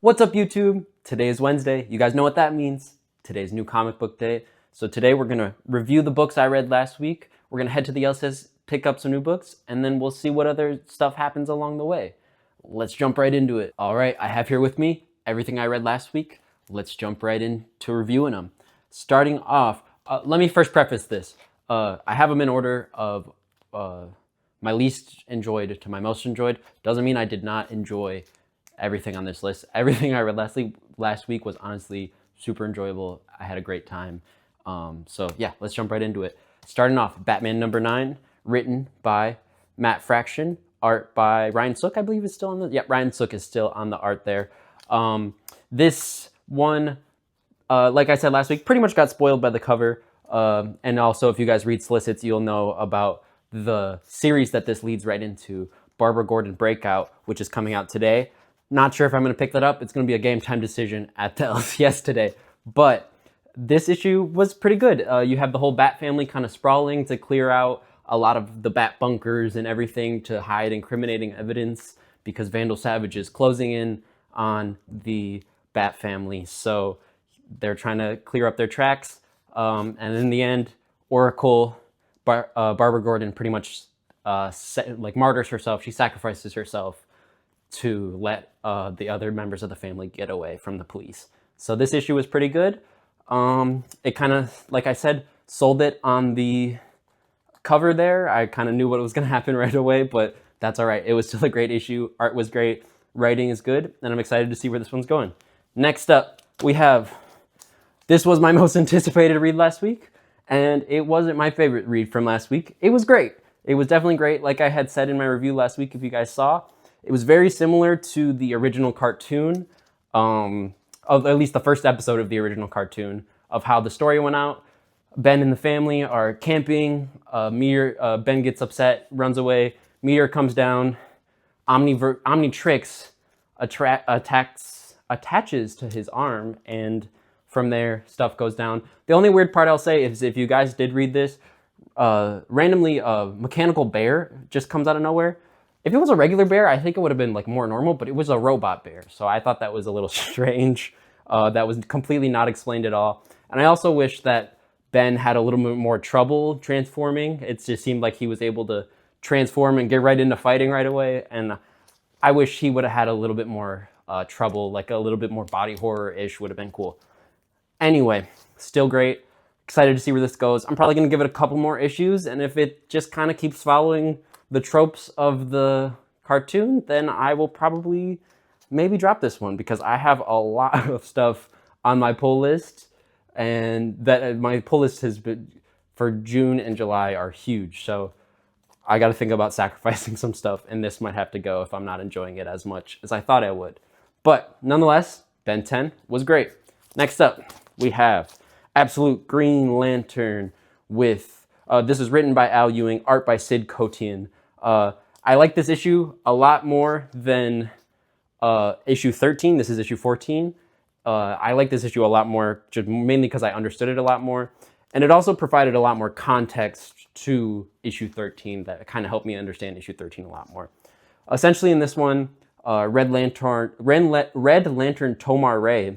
What's up, YouTube? Today is Wednesday. You guys know what that means. Today's new comic book day. So today we're going to review the books I read last week. We're going to head to the LCS, pick up some new books, and then we'll see what other stuff happens along the way. Let's jump right into it. All right, I have here with me everything I read last week. Let's jump right into reviewing them. Starting off, let me first preface this. I have them in order of my least enjoyed to my most enjoyed. Doesn't mean I did not enjoy everything on this list. Everything I read last week was honestly super enjoyable. I had a great time. So yeah, let's jump right into it. Starting off, Batman #9, written by Matt Fraction, art by Ryan Sook, I believe is still on the, yeah, Ryan Sook is still on the art there. This one, like I said last week, pretty much got spoiled by the cover. And also, if you guys read solicits, you'll know about the series that this leads right into, Barbara Gordon Breakout, which is coming out today. Not sure if I'm going to pick that up. It's going to be a game time decision at the LCS today. But this issue was pretty good. You have the whole Bat family kind of sprawling to clear out a lot of the Bat bunkers and everything to hide incriminating evidence because Vandal Savage is closing in on the Bat family. So they're trying to clear up their tracks. And in the end, Oracle, Barbara Gordon pretty much martyrs herself. She sacrifices herself to let the other members of the family get away from the police. So this issue was pretty good. It kind of, like I said, sold it on the cover there. I kind of knew what was going to happen right away, but that's all right. It was still a great issue. Art was great. Writing is good, and I'm excited to see where this one's going. Next up, we have, this was my most anticipated read last week, and it wasn't my favorite read from last week. It was great. It was definitely great. Like I had said in my review last week, if you guys saw, it was very similar to the original cartoon, of at least the first episode of the original cartoon, of how the story went out. Ben and the family are camping. Ben gets upset, runs away. Meteor comes down. Omnitrix attaches to his arm, and from there, stuff goes down. The only weird part I'll say is if you guys did read this, randomly a mechanical bear just comes out of nowhere. If it was a regular bear, I think it would have been like more normal, but it was a robot bear. So I thought that was a little strange. That was completely not explained at all. And I also wish that Ben had a little bit more trouble transforming. It just seemed like he was able to transform and get right into fighting right away. And I wish he would have had a little bit more trouble, like a little bit more body horror-ish would have been cool. Anyway, still great. Excited to see where this goes. I'm probably going to give it a couple more issues. And if it just kind of keeps following the tropes of the cartoon, then I will probably maybe drop this one because I have a lot of stuff on my pull list, and that my pull list has been for June and July are huge. So I got to think about sacrificing some stuff, and this might have to go if I'm not enjoying it as much as I thought I would. But nonetheless, Ben 10 was great. Next up, we have Absolute Green Lantern with, this is written by Al Ewing, art by Sid Kotian. I like this issue a lot more than issue 13. This is issue 14. I like this issue a lot more, just mainly because I understood it a lot more. And it also provided a lot more context to issue 13 that kind of helped me understand issue 13 a lot more. Essentially in this one, Red Lantern Tomar Ray,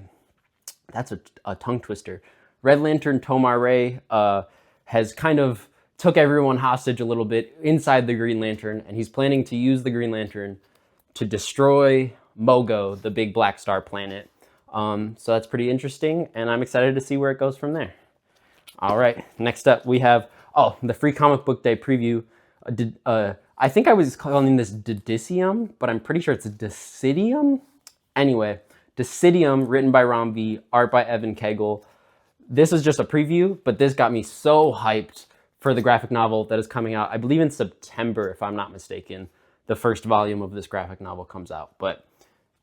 that's a tongue twister. Red Lantern Tomar Ray has kind of took everyone hostage a little bit inside the Green Lantern, and he's planning to use the Green Lantern to destroy Mogo, the big black star planet. So that's pretty interesting, and I'm excited to see where it goes from there. All right, next up we have, the free comic book day preview. I think I was calling this Didicium, but I'm pretty sure it's Decidium. Anyway, Decidium, written by Ron V, art by Evan Kegel. This is just a preview, but this got me so hyped for the graphic novel that is coming out, I believe in September, if I'm not mistaken. The first volume of this graphic novel comes out. But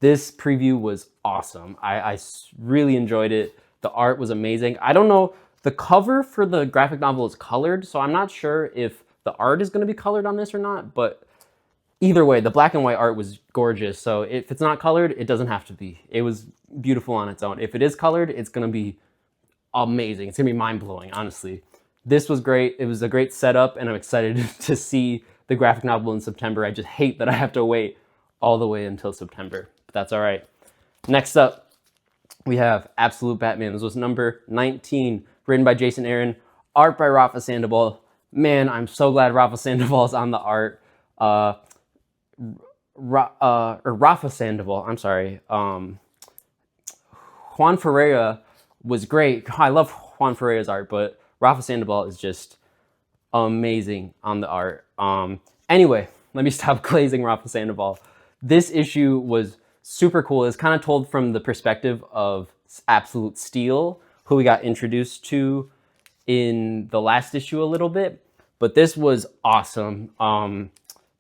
this preview was awesome. I really enjoyed it. The art was amazing. I don't know, the cover for the graphic novel is colored, so I'm not sure if the art is going to be colored on this or not, but either way, the black and white art was gorgeous. So if it's not colored, it doesn't have to be. It was beautiful on its own. If it is colored, it's going to be amazing. It's gonna be mind-blowing, honestly. This was great. It was a great setup, and I'm excited to see the graphic novel in September. I just hate that I have to wait all the way until September, but that's all right. Next up, we have Absolute Batman. This was number 19, written by Jason Aaron, art by Rafa Sandoval. Man, I'm so glad Rafa Sandoval is on the art. Or Rafa Sandoval, I'm sorry. Juan Ferreira was great. I love Juan Ferreira's art, but Rafa Sandoval is just amazing on the art. Anyway, let me stop glazing Rafa Sandoval. This issue was super cool. It's kind of told from the perspective of Absolute Steel, who we got introduced to in the last issue a little bit. But this was awesome.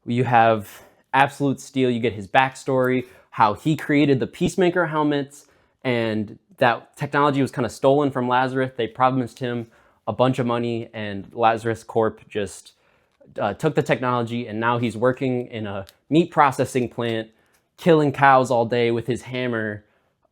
You have Absolute Steel, you get his backstory, how he created the Peacemaker helmets, and that technology was kind of stolen from Lazarus. They promised him a bunch of money, and Lazarus Corp just took the technology, and now he's working in a meat processing plant, killing cows all day with his hammer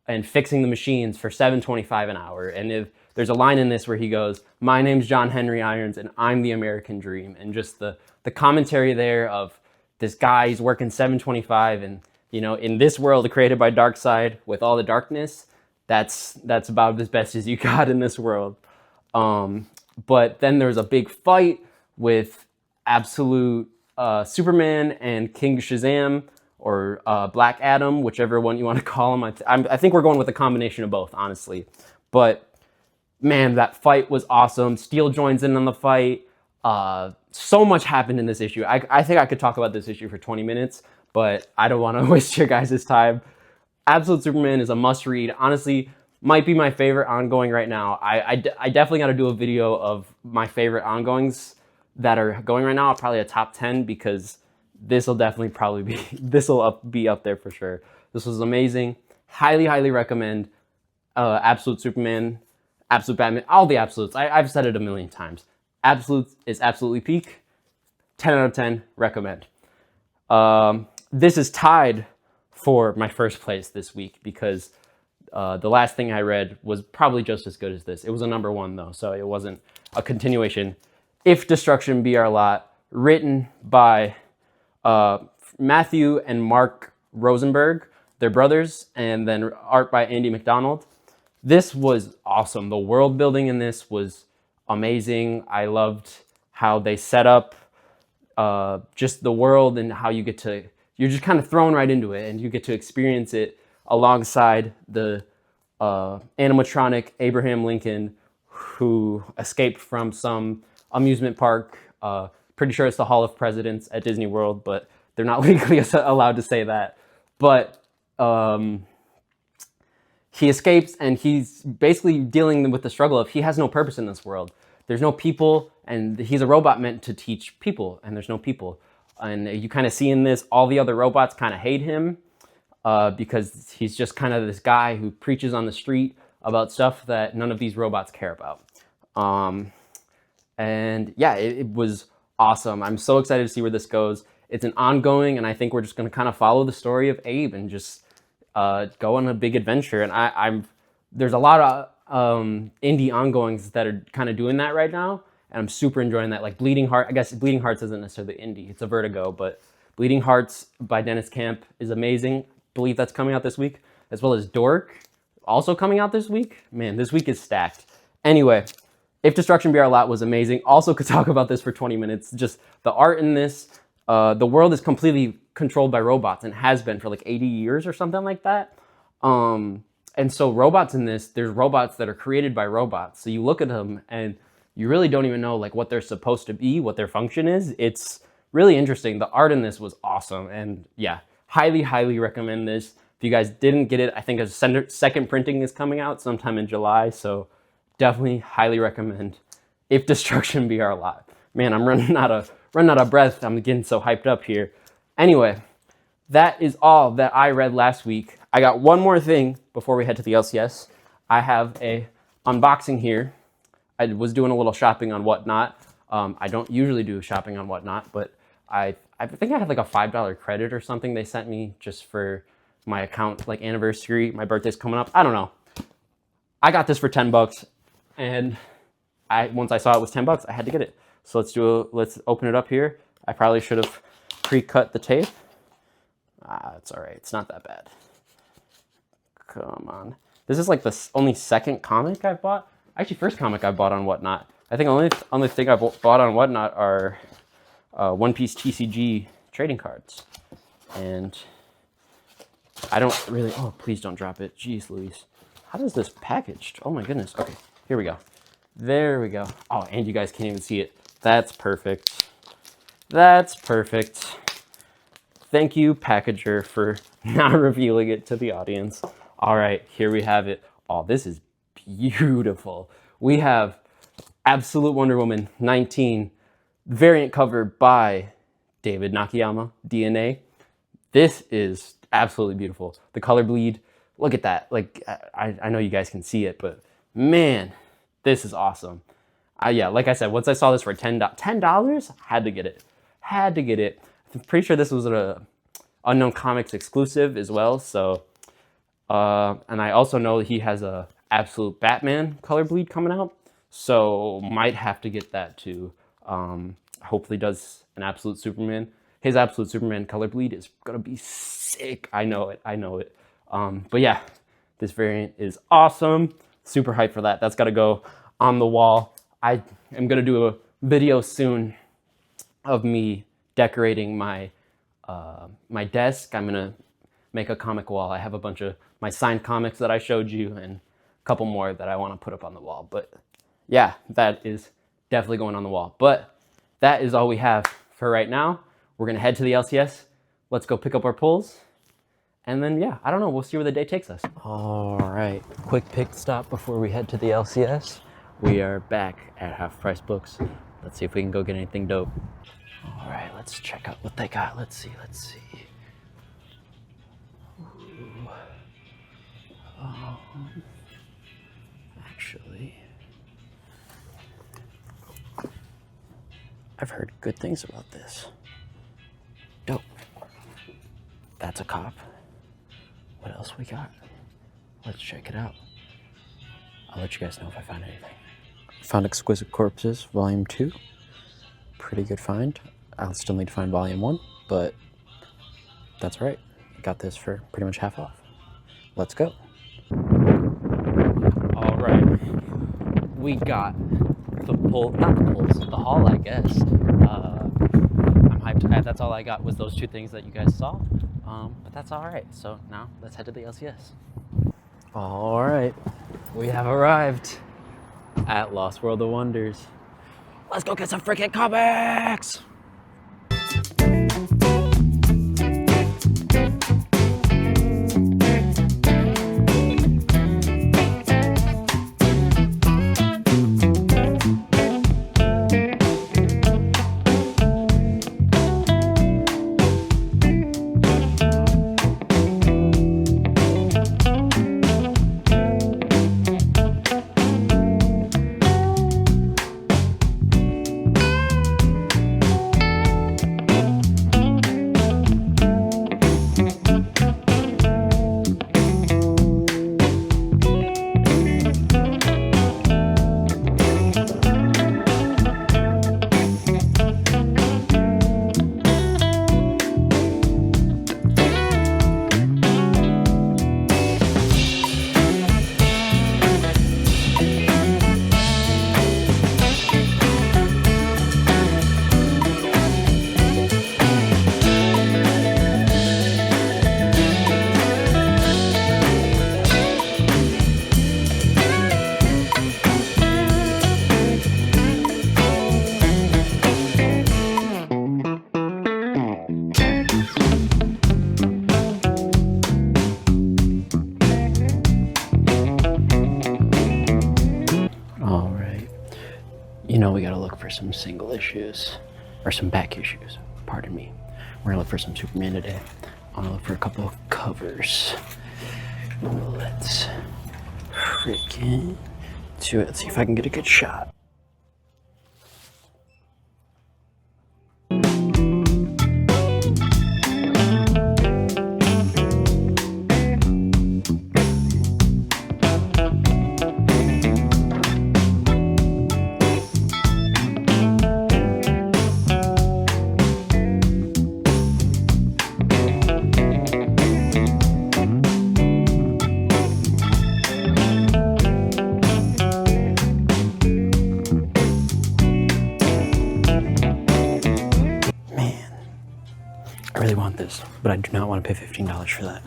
and fixing the machines for $7.25 an hour. And if there's a line in this where he goes, "My name's John Henry Irons, and I'm the American dream." And just the commentary there of this guy, he's working $7.25, and you know, in this world created by Darkseid with all the darkness, that's about as best as you got in this world. But then there's a big fight with Absolute Superman and King Shazam, or Black Adam, whichever one you want to call him. I think we're going with a combination of both, honestly. But man, that fight was awesome. Steel joins in on the fight. So much happened in this issue. I think I could talk about this issue for 20 minutes, but I don't want to waste your guys' time. Absolute Superman is a must-read. Honestly, might be my favorite ongoing right now. I definitely got to do a video of my favorite ongoings that are going right now. Probably a top 10, because this will definitely probably be, this will be up there for sure. This was amazing. Highly, highly recommend Absolute Superman, Absolute Batman, all the Absolutes. I've said it a million times. Absolute is absolutely peak. 10 out of 10, recommend. This is tied for my first place this week, because the last thing I read was probably just as good as this. It was a number 1 though, so it wasn't a continuation. If Destruction Be Our Lot, written by Matthew and Mark Rosenberg, they're brothers, and then art by Andy McDonald. This was awesome. The world building in this was amazing. I loved how they set up just the world, and how you're just kind of thrown right into it, and you get to experience it alongside the animatronic Abraham Lincoln, who escaped from some amusement park. Pretty sure it's the Hall of Presidents at Disney World, but they're not legally allowed to say that. But he escapes, and he's basically dealing with the struggle of he has no purpose in this world. There's no people, and he's a robot meant to teach people, and there's no people. And you kind of see in this, all the other robots kind of hate him because he's just kind of this guy who preaches on the street about stuff that none of these robots care about. And yeah, it was awesome. I'm so excited to see where this goes. It's an ongoing, and I think we're just going to kind of follow the story of Abe and just go on a big adventure. And there's a lot of indie ongoings that are kind of doing that right now, and I'm super enjoying that. Like Bleeding Heart, I guess Bleeding Hearts isn't necessarily indie, it's a Vertigo, but Bleeding Hearts by Dennis Camp is amazing. I believe that's coming out this week, as well as Dork, also coming out this week. Man, this week is stacked. Anyway, If Destruction Be Our Lot was amazing. Also could talk about this for 20 minutes. Just the art in this, the world is completely controlled by robots, and has been for like 80 years or something like that. And so robots in this, there's robots that are created by robots. So you look at them and you really don't even know like what they're supposed to be, what their function is. It's really interesting. The art in this was awesome. And yeah, highly, highly recommend this. If you guys didn't get it, I think a second printing is coming out sometime in July. So definitely highly recommend If Destruction Be Our Lot. Man, I'm running out of breath. I'm getting so hyped up here. Anyway, that is all that I read last week. I got one more thing before we head to the LCS. I have a unboxing here. I was doing a little shopping on Whatnot. I don't usually do shopping on Whatnot, but I think I had like a $5 credit or something they sent me just for my account, like anniversary. My birthday's coming up. I don't know. I got this for $10. And once I saw it was $10, I had to get it. So let's open it up here. I probably should have pre-cut the tape. It's all right. It's not that bad. Come on. This is like the only second comic I've bought. Actually, first comic I bought on Whatnot. I think only thing I bought on Whatnot are One Piece TCG trading cards. And I don't really... Oh, please don't drop it. Jeez Louise. How does this packaged? Oh my goodness. Okay, here we go. There we go. Oh, and you guys can't even see it. That's perfect. That's perfect. Thank you, packager, for not revealing it to the audience. All right, here we have it. Oh, this is beautiful. We have Absolute Wonder Woman 19, variant cover by David Nakayama, DNA. This is absolutely beautiful. The color bleed, look at that. Like, I know you guys can see it, but man, this is awesome. Yeah, like I said, once I saw this for $10, had to get it. Had to get it. I'm pretty sure this was an Unknown Comics exclusive as well. So, and I also know he has a Absolute Batman color bleed coming out. So might have to get that too. Hopefully does an Absolute Superman. His Absolute Superman color bleed is gonna be sick. I know it. I know it. But yeah, this variant is awesome. Super hyped for that. That's got to go on the wall. I am gonna do a video soon of me decorating my my desk. I'm gonna make a comic wall. I have a bunch of my signed comics that I showed you and a couple more that I want to put up on the wall. But yeah, that is definitely going on the wall. But that is all we have for right now. We're gonna head to the LCS. Let's go pick up our pulls. And then, yeah, I don't know. We'll see where the day takes us. All right, quick pick stop before we head to the LCS. We are back at Half Price Books. Let's see if we can go get anything dope. All right, let's check out what they got. Let's see. Ooh. Actually, I've heard good things about this. Dope. That's a cop. What else we got? Let's check it out. I'll let you guys know if I find anything. Found Exquisite Corpses, Volume 2. Pretty good find. I'll still need to find Volume 1, but that's right. Got this for pretty much half off. Let's go. All right. We got the pull, not the pulls, the haul, I guess. I'm hyped. That's all I got was those two things that you guys saw. But that's all right. So now let's head to the LCS. All right. We have arrived at Lost World of Wonders. Let's go get some freaking comics! You know we gotta look for some single issues, or some back issues, pardon me. We're gonna look for some Superman today. I'm gonna look for a couple of covers. Let's freaking do it. Let's see if I can get a good shot. but I do not want to pay $15 for that.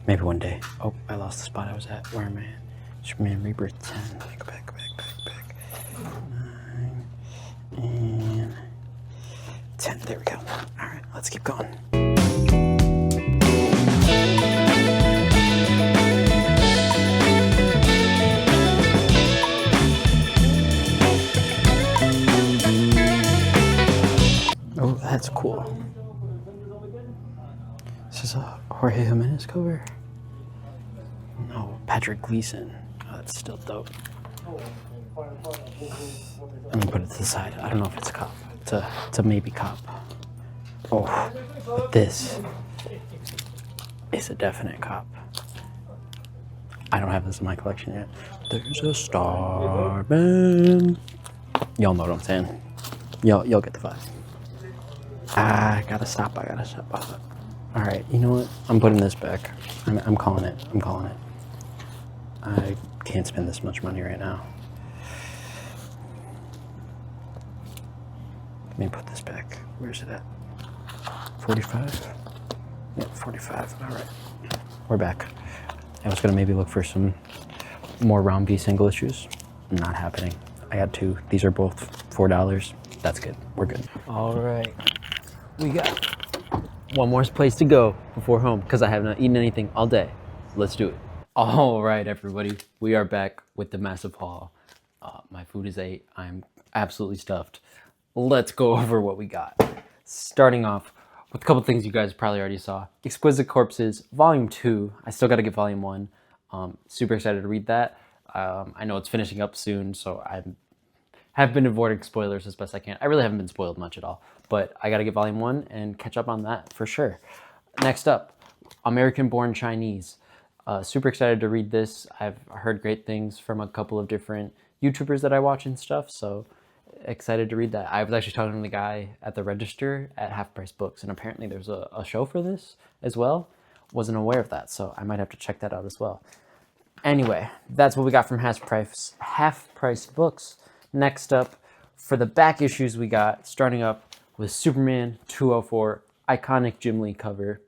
Maybe one day. Oh, I lost the spot I was at. Where am I at? Superman Rebirth 10. Go back. 9 and 10. There we go. All right, let's keep going. Oh, that's cool. This is a Jorge Jimenez cover? No, Patrick Gleason. Oh, that's still dope. Let me put it to the side. I don't know if it's a cop. It's a maybe cop. Oh, but this is a definite cop. I don't have this in my collection yet. There's a Starman. Y'all know what I'm saying. Y'all get the vibe. I gotta stop. All right, you know what? I'm putting this back. I'm calling it. I can't spend this much money right now. Let me put this back. Where's it at? 45? Yeah, 45. All right. We're back. I was gonna maybe look for some more round B single issues. Not happening. I got 2. These are both $4. That's good. We're good. All right. We got one more place to go before home because I have not eaten anything all day. Let's do it. All right, everybody. We are back with the massive haul. My food is 8. I'm absolutely stuffed. Let's go over what we got. Starting off with a couple things you guys probably already saw. Exquisite Corpses, Volume 2. I still got to get Volume 1. Super excited to read that. I know it's finishing up soon, so I have been avoiding spoilers as best I can. I really haven't been spoiled much at all, but I got to get Volume 1 and catch up on that for sure. Next up, American Born Chinese. Super excited to read this. I've heard great things from a couple of different YouTubers that I watch and stuff, so excited to read that. I was actually talking to the guy at the register at Half Price Books, and apparently there's a show for this as well. Wasn't aware of that, so I might have to check that out as well. Anyway, that's what we got from Half Price Books. Next up, for the back issues we got, starting up with Superman 204, iconic Jim Lee cover.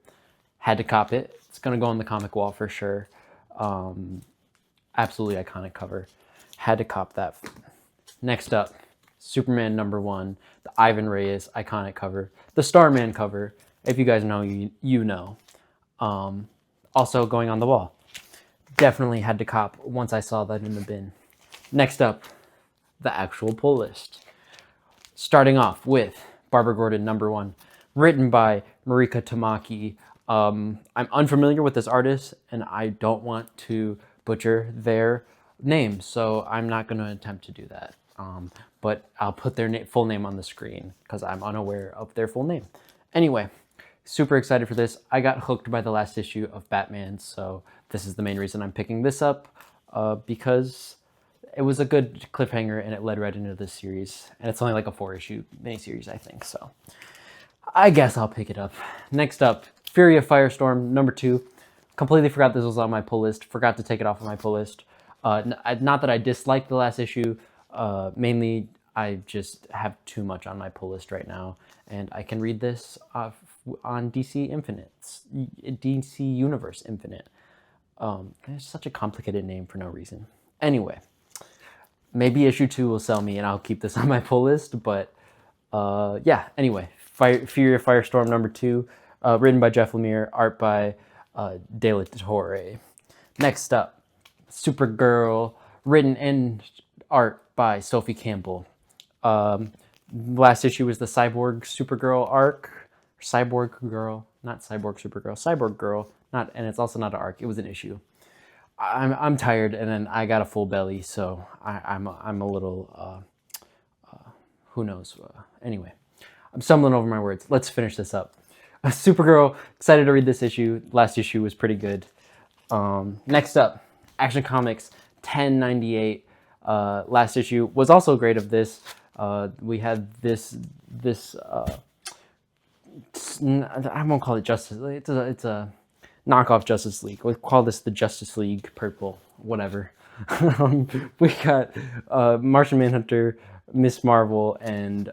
Had to cop it. It's going to go on the comic wall for sure. Absolutely iconic cover. Had to cop that. Next up, Superman #1, the Ivan Reyes iconic cover. The Starman cover. If you guys know, you know. Also going on the wall. Definitely had to cop once I saw that in the bin. Next up, the actual pull list. Starting off with Barbara Gordon #1, written by Marika Tamaki. I'm unfamiliar with this artist, and I don't want to butcher their name, so I'm not going to attempt to do that. But I'll put their full name on the screen because I'm unaware of their full name. Anyway, super excited for this. I got hooked by the last issue of Batman, so this is the main reason I'm picking this up, because it was a good cliffhanger and it led right into this series. And it's only like a 4-issue miniseries, I think, so I guess I'll pick it up. Next up, Fury of Firestorm #2. Completely forgot this was on my pull list. Forgot to take it off of my pull list. Not that I disliked the last issue. Mainly, I just have too much on my pull list right now. And I can read this on DC Infinite. DC Universe Infinite. There's such a complicated name for no reason. Anyway, maybe issue 2 will sell me and I'll keep this on my pull list. But yeah, anyway, Fury of Firestorm #2. Written by Jeff Lemire, art by De La Torre. Next up, Supergirl, written and art by Sophie Campbell. Last issue was the Cyborg Supergirl arc. Cyborg Girl, not Cyborg Supergirl, Cyborg Girl. And it's also not an arc. It was an issue. I'm tired, and then I got a full belly, so I'm a little who knows. Anyway, I'm stumbling over my words. Let's finish this up. Supergirl, excited to read this issue. Last issue was pretty good. Next up, Action Comics 1098. Last issue was also great of this. We had this I won't call it Justice League. It's a knockoff Justice League. We'll call this the Justice League Purple, whatever. We got Martian Manhunter, Miss Marvel, and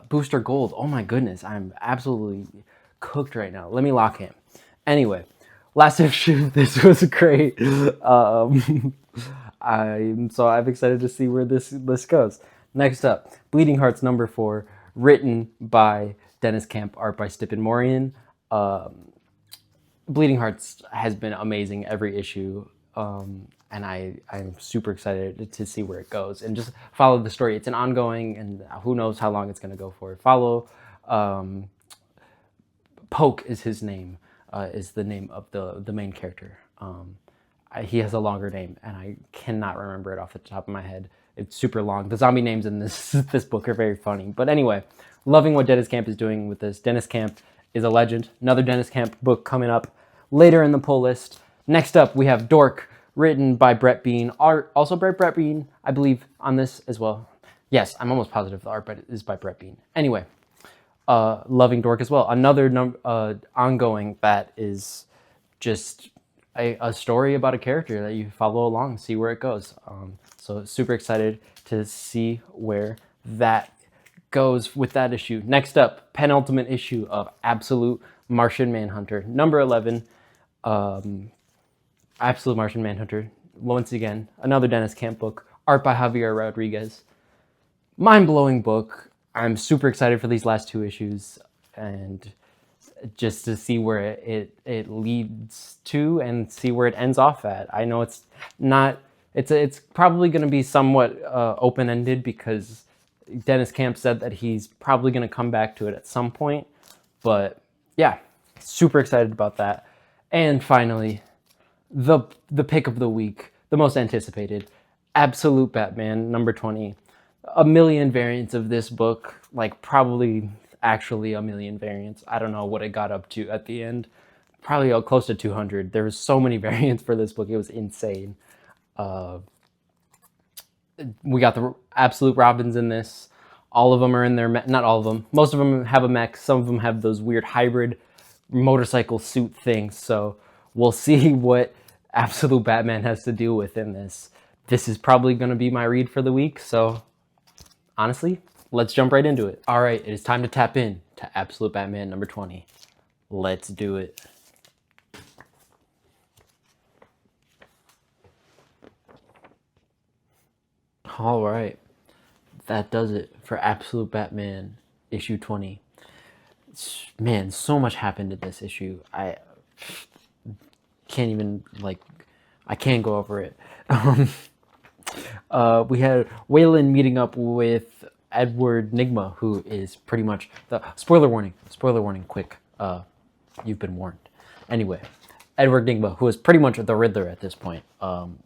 Booster Gold. Oh my goodness, I'm absolutely cooked right now. Let me lock in. Anyway, last issue. This was great. I'm excited to see where this list goes. Next up, Bleeding Hearts #4, written by Dennis Camp, art by Stippen Morian. Bleeding Hearts has been amazing every issue, and I'm super excited to see where it goes and just follow the story. It's an ongoing, and who knows how long it's going to go for. Follow Poke is his name, is the name of the main character. He has a longer name, and I cannot remember it off the top of my head. It's super long. The zombie names in this book are very funny. But anyway, loving what Dennis Camp is doing with this. Dennis Camp is a legend. Another Dennis Camp book coming up later in the pull list. Next up, we have Dork, written by Brett Bean. Art also by Brett Bean, I believe, on this as well. Yes, I'm almost positive the art is by Brett Bean. Anyway, loving Dork as well. Another ongoing that is just a story about a character that you follow along, see where it goes. So super excited to see where that goes with that issue. Next up, penultimate issue of Absolute Martian Manhunter, #11. Absolute Martian Manhunter. Once again, another Dennis Camp book, art by Javier Rodriguez. Mind-blowing book. I'm super excited for these last 2 issues and just to see where it leads to and see where it ends off at. I know it's not, it's probably going to be somewhat open-ended because Dennis Camp said that he's probably going to come back to it at some point. But yeah, super excited about that. And finally, the pick of the week, the most anticipated, Absolute Batman #20. A million variants of this book, like probably actually a million variants. I don't know what it got up to at the end. Probably close to 200. There was so many variants for this book. It was insane. We got the Absolute Robins in this. All of them are in their not all of them. Most of them have a mech. Some of them have those weird hybrid motorcycle suit things. So we'll see what Absolute Batman has to deal with in this. This is probably going to be my read for the week. So honestly, let's jump right into it. All right, it is time to tap in to Absolute Batman #20. Let's do it. All right, that does it for Absolute Batman issue 20. Man, so much happened in this issue. I can't even, I can't go over it. We had Waylon meeting up with Edward Nygma, who is pretty much the spoiler warning, quick. You've been warned. Anyway, Edward Nygma, who is pretty much the Riddler at this point,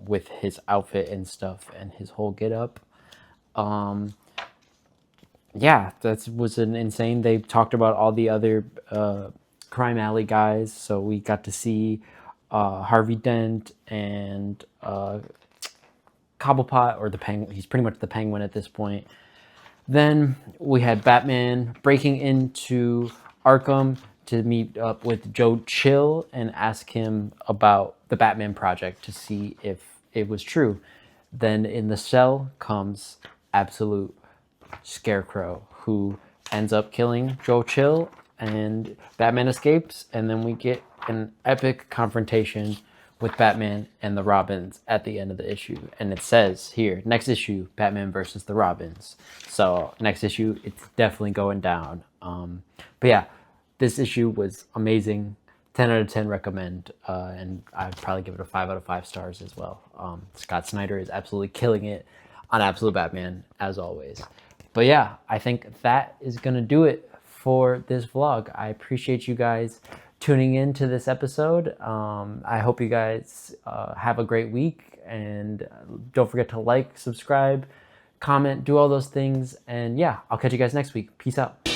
with his outfit and stuff and his whole get up. Yeah, that was an insane. They talked about all the other Crime Alley guys, so we got to see Harvey Dent and Cobblepot, or the Penguin. He's pretty much the Penguin at this point. Then we had Batman breaking into Arkham to meet up with Joe Chill and ask him about the Batman project to see if it was true. Then in the cell comes Absolute Scarecrow, who ends up killing Joe Chill, and Batman escapes, and then we get an epic confrontation with Batman and the Robins at the end of the issue. And it says here, next issue, Batman versus the Robins. So next issue, it's definitely going down. But yeah, this issue was amazing. 10 out of 10 recommend. And I'd probably give it a 5 out of 5 stars as well. Scott Snyder is absolutely killing it on Absolute Batman, as always. But yeah, I think that is going to do it for this vlog. I appreciate you guys tuning in to this episode. I hope you guys have a great week, and don't forget to like, subscribe, comment, do all those things. And yeah, I'll catch you guys next week. Peace out.